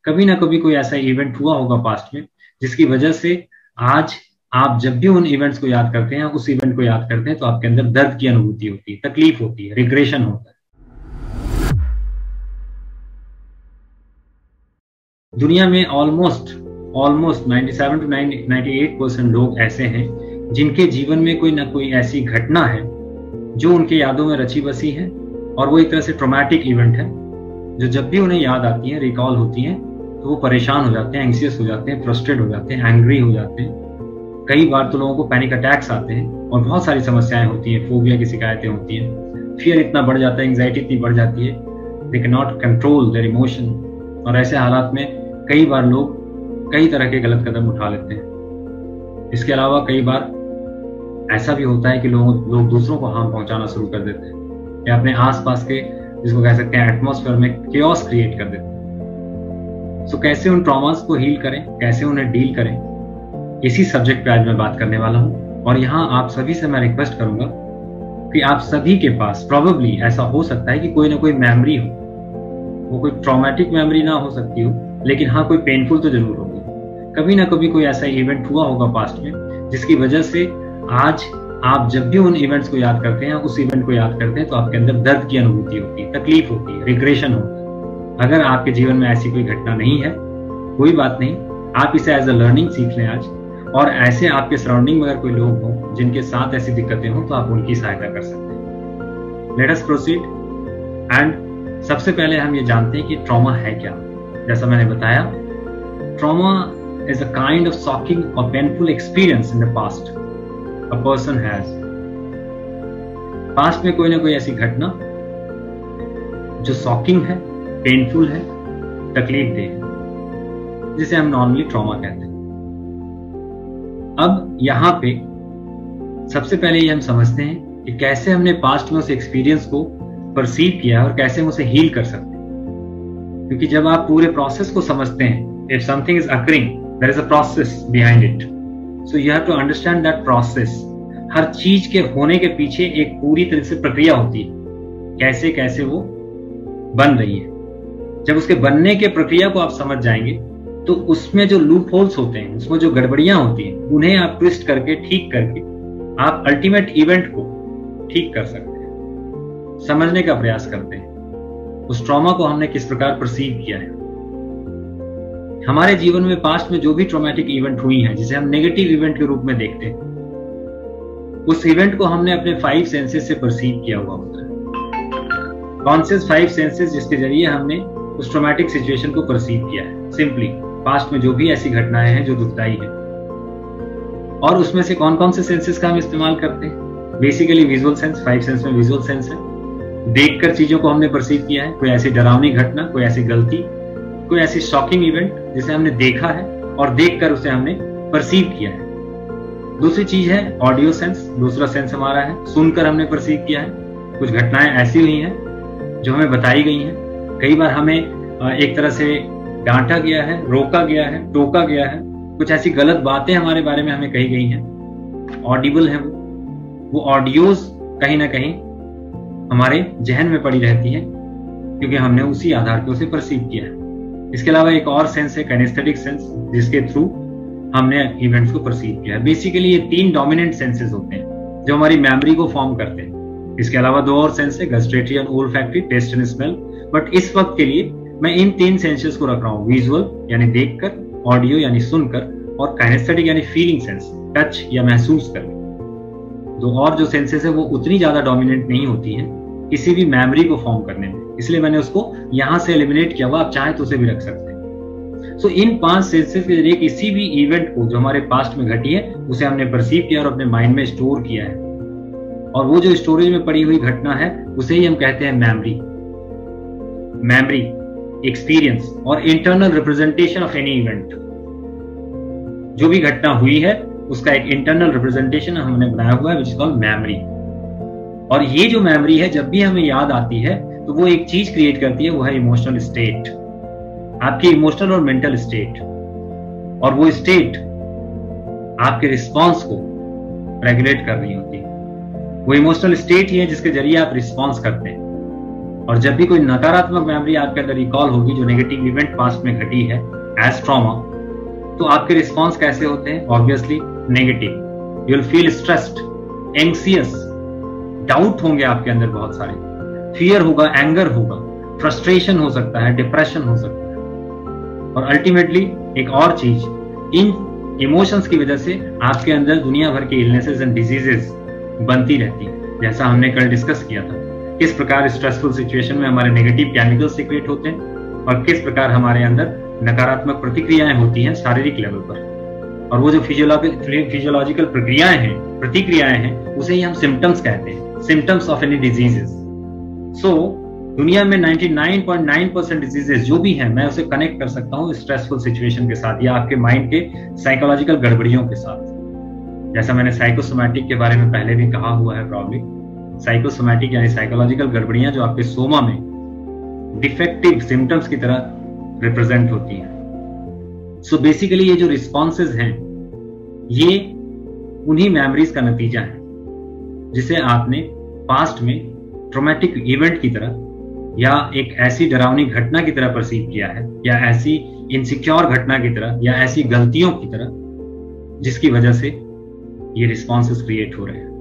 कभी ना कभी कोई ऐसा इवेंट हुआ होगा पास्ट में जिसकी वजह से आज आप जब भी उन इवेंट्स को याद करते हैं, उस इवेंट को याद करते हैं, तो आपके अंदर दर्द की अनुभूति होती है, तकलीफ होती है, रिग्रेशन होता है। दुनिया में ऑलमोस्ट 97 to 98% लोग ऐसे हैं जिनके जीवन में कोई ना कोई ऐसी घटना है जो उनके यादों में रची बसी है, और वो एक तरह से ट्रॉमेटिक इवेंट है जो जब भी उन्हें याद आती है, रिकॉल होती है, तो वो परेशान हो जाते हैं, एंग्जियस हो जाते हैं, फ्रस्ट्रेट हो जाते हैं, एंग्री हो जाते हैं। कई बार तो लोगों को पैनिक अटैक्स आते हैं और बहुत सारी समस्याएं होती हैं, फोबिया की शिकायतें होती हैं, फियर इतना बढ़ जाता है, एंग्जाइटी इतनी बढ़ जाती है, they can not control their emotion. और ऐसे हालात में कई बार लोग कई तरह के गलत कदम उठा लेते हैं। इसके अलावा कई बार ऐसा भी होता है कि लोग दूसरों को हार्म पहुंचाना शुरू कर देते हैं या अपने आसपास के, जिसको कह सकते हैं, एटमॉस्फेयर में केओस क्रिएट कर देते हैं। सो कैसे उन ट्रॉमास को हील करें, कैसे उन्हें डील करें, इसी सब्जेक्ट पे आज मैं बात करने वाला हूं। और यहाँ आप सभी से मैं रिक्वेस्ट करूंगा कि आप सभी के पास प्रोबेबली ऐसा हो सकता है कि कोई ना कोई मेमोरी हो, वो कोई ट्रॉमेटिक मेमोरी ना हो सकती हो, लेकिन हाँ कोई पेनफुल तो जरूर होगी। कभी ना कभी कोई ऐसा इवेंट हुआ होगा पास्ट में जिसकी वजह से आज आप जब भी उन इवेंट्स को याद करते हैं, उस इवेंट को याद करते हैं, तो आपके अंदर दर्द की अनुभूति होती है, तकलीफ होती है, रिग्रेशन होता है। अगर आपके जीवन में ऐसी कोई घटना नहीं है, कोई बात नहीं, आप इसे एज अ लर्निंग सीख लें आज। और ऐसे आपके सराउंडिंग में अगर कोई लोग हों जिनके साथ ऐसी दिक्कतें हों, तो आप उनकी सहायता कर सकते हैं। Let us proceed. एंड सबसे पहले हम ये जानते हैं कि ट्रॉमा है क्या। जैसा मैंने बताया, trauma is a kind of shocking और painful experience in the past a person has। Past में कोई ना कोई ऐसी घटना जो शॉकिंग है, पेनफुल है, तकलीफ दे है, जिसे हम नॉर्मली ट्रॉमा कहते हैं। अब यहां पे सबसे पहले ये हम समझते हैं कि कैसे हमने पास्ट में उस एक्सपीरियंस को परसीव किया और कैसे हम उसे हील कर सकते हैं। क्योंकि जब आप पूरे प्रोसेस को समझते हैं, if something is occurring, there is a process behind it, so you have to understand that process. हर चीज के होने के पीछे एक पूरी तरह से प्रक्रिया होती है, कैसे कैसे वो बन रही है। जब उसके बनने के प्रक्रिया को आप समझ जाएंगे, तो उसमें जो लूप होल्स होते हैं, उसमें जो गड़बड़ियां होती हैं, उन्हें आप ट्विस्ट करके, ठीक करके, आप अल्टीमेट इवेंट को ठीक कर सकते हैं, समझने का प्रयास करते हैं उस ट्रॉमा को हमने किस प्रकार परसीव किया है। हमारे जीवन में पास्ट में जो भी ट्रॉमेटिक इवेंट हुई हैं, जिसे हम नेगेटिव इवेंट के रूप में देखते हैं, उस इवेंट को हमने अपने 5 सेंसेस से परसीव किया हुआ होता है। कौन से 5 सेंसेस जिसके जरिए हमने उस ट्रॉमेटिक सिचुएशन को परसीव किया है? सिंपली पास्ट में जो भी ऐसी घटनाएं हैं जो दुखदाई है। और उसमें से कौन कौन से सेंसेस का हम इस्तेमाल करते हैं? बेसिकली विजुअल सेंस, 5 सेंस में विजुअल सेंस है। देखकर चीजों को हमने परसीव किया है, कोई ऐसी डरावनी घटना, कोई ऐसी गलती, कोई ऐसी शॉकिंग इवेंट जिसे हमने देखा है और देखकर उसे हमने परसीव किया है। दूसरी चीज है ऑडियो सेंस, दूसरा सेंस हमारा है, सुनकर हमने परसीव किया है। कुछ घटनाएं ऐसी हुई हैं जो हमें बताई गई हैं, कई बार हमें एक तरह से डांटा गया है, रोका गया है, टोका गया है, कुछ ऐसी गलत बातें हमारे बारे में हमें कही गई हैं, ऑडिबल है वो ऑडियोज कहीं ना कहीं हमारे जहन में पड़ी रहती है, क्योंकि हमने उसी आधार पर उसे परसीव किया है। इसके अलावा एक और सेंस है काइनेस्थेटिक सेंस, जिसके थ्रू हमने इवेंट्स को परसीव किया है। बेसिकली ये 3 डोमिनेंट सेंसेस होते हैं जो हमारी मेमोरी को फॉर्म करते हैं। इसके अलावा 2 और सेंस है, गस्टेटरी और olfactory, taste and smell. But इस वक्त के लिए मैं इन 3 सेंसेस को रख रहा हूँ, विजुअल यानी देखकर, ऑडियो यानी सुनकर, और काइनेस्थेटिक यानी फीलिंग सेंस, टच या महसूस कर। 2 और जो सेंसेस है वो उतनी ज्यादा डोमिनेंट नहीं होती है किसी भी मेमोरी को फॉर्म करने में, इसलिए मैंने उसको यहां से एलिमिनेट किया हुआ। आप चाहें तो उसे भी रख सकते हैं। सो इन 5 सेंसेस के जरिए किसी भी इवेंट को जो हमारे पास्ट में घटी है उसे हमने परसीव किया और अपने माइंड में स्टोर किया है। और वो जो स्टोरेज में पड़ी हुई घटना है उसे ही हम कहते हैं मेमोरी। मेमोरी, एक्सपीरियंस और internal representation of any event. जो भी घटना हुई है उसका एक इंटरनल रिप्रेजेंटेशन हमने बनाया हुआ है, विच इज कॉल्ड मेमोरी। और ये जो मेमोरी है जब भी हमें याद आती है तो वो एक चीज क्रिएट करती है, वो है इमोशनल स्टेट, आपकी इमोशनल और मेंटल स्टेट। और वो स्टेट आपके रिस्पॉन्स को रेगुलेट कर रही होती है। वो इमोशनल स्टेट ही है जिसके जरिए आप रिस्पॉन्स करते हैं। और जब भी कोई नकारात्मक मेमोरी आपके अंदर रिकॉल होगी जो नेगेटिव इवेंट पास्ट में घटी है एज ट्रॉमा, तो आपके रिस्पॉन्स कैसे होते हैं? Obviously negative. You will feel stressed, anxious, doubt होंगे आपके अंदर बहुत सारे, फियर होगा, एंगर होगा, फ्रस्ट्रेशन हो सकता है, डिप्रेशन हो सकता है। और अल्टीमेटली एक और चीज, इन इमोशंस की वजह से आपके अंदर दुनिया भर के इलनेसेस एंड डिजीजेस बनती रहती है। जैसा हमने कल डिस्कस किया था, किस प्रकार स्ट्रेसफुल सिचुएशन में हमारे नेगेटिव केमिकल्स सीक्रेट होते हैं और किस प्रकार हमारे अंदर नकारात्मक प्रतिक्रियाएं होती हैं शारीरिक लेवल पर। और वो जो फिजियोलॉजिकल प्रक्रियाएं हैं, प्रतिक्रियाएं हैं, उसे ही हम सिम्टम्स कहते हैं, सिम्टम्स ऑफ एनी डिजीजेस। सो दुनिया में 99.9% डिजीजेस जो भी हैं, मैं उसे कनेक्ट कर सकता हूँ स्ट्रेसफुल सिचुएशन के साथ या आपके माइंड के साइकोलॉजिकल गड़बड़ियों के साथ। जैसा मैंने साइकोसोमैटिक के बारे में पहले भी कहा हुआ है, प्रॉब्लम साइकोसोमैटिक यानी साइकोलॉजिकल गड़बड़ियां जो आपके सोमा में डिफेक्टिव सिम्टम्स की तरह रिप्रेजेंट होती हैं। सो बेसिकली ये जो रिस्पॉन्सेज हैं, ये उन्हीं मेमोरीज का नतीजा है जिसे आपने पास्ट में ट्रॉमेटिक इवेंट की तरह या एक ऐसी डरावनी घटना की तरह परसीव किया है, या ऐसी इनसिक्योर घटना की तरह, या ऐसी गलतियों की तरह जिसकी वजह से ये रिस्पॉन्सेस क्रिएट हो रहे हैं।